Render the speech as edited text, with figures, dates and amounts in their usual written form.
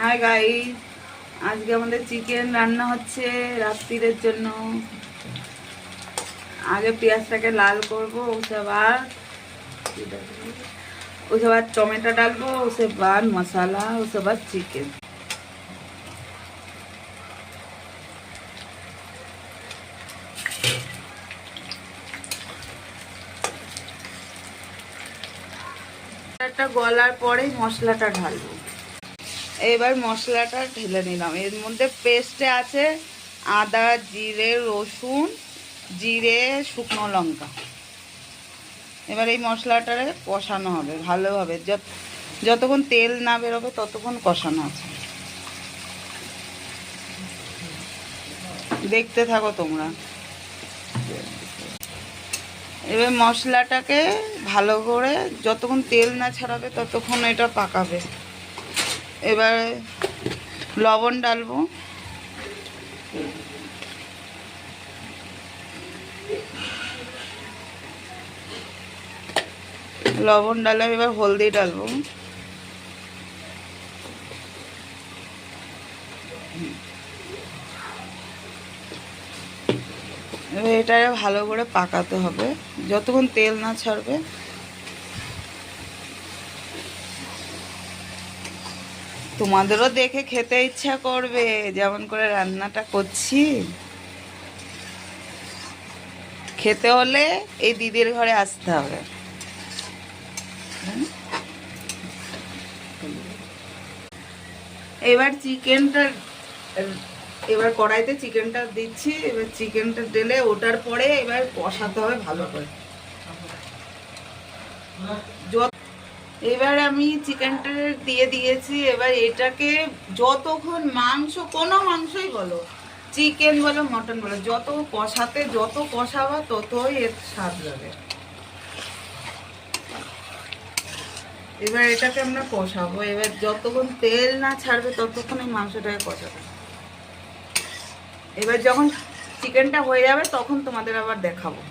Hi guys, आज के हमारे चिकेन रान्ना হচ্ছে রাত্রির জন্য। আগে পেঁয়াজটাকে লাল করব, उसके बाद टमाटो डालबो, उसके बाद मसाला, उसके बाद चिकेन। এটা গলার পরে মশলাটা ঢালবো। এবার মশলাটা ঢেলে নিলাম। এর মধ্যে পেস্টে আছে আদা, জিরে, রসুন, জিরে, শুকনো লঙ্কা। এবার এই মশলাটারে কষানো হবে ভালোভাবে, যতক্ষণ তেল না বেরোবে ততক্ষণ কষানো আছে। দেখতে থাকো তোমরা। এবার মশলাটাকে ভালো করে যতক্ষণ তেল না ছাড়াবে ততক্ষণ এটা পাকাবে। এবার লবণ ডালবো, লবণ ডাললাম। এবার হলদি ডালবো, এবার এটা ভালো করে পাকাতে হবে যতক্ষণ তেল না ছাড়বে। তোমাদেরও দেখে খেতে ইচ্ছা করবে যেমন করে রান্নাটা করছি। খেতে হলে এই দিদির ঘরে আসতে হবে। এবার চিকেনটা, এবার কড়াইতে চিকেনটা দিচ্ছি। এবার চিকেনটা ঢেলে ওটার পরে এবার কষাতে হবে ভালো করে। এবার আমি চিকেনটা দিয়ে দিয়েছি। এবার এটাকে যতক্ষণ কোনো মাংসই বলো, চিকেন বলো, মটন বলো, যত কষাবা ততই এর স্বাদ লাগে। এবার এটাকে আমরা কষাবো। এবার যতক্ষণ তেল না ছাড়বে ততক্ষণ এই মাংসটাকে কষাবো। এবার যখন চিকেনটা হয়ে যাবে তখন তোমাদের আবার দেখাবো।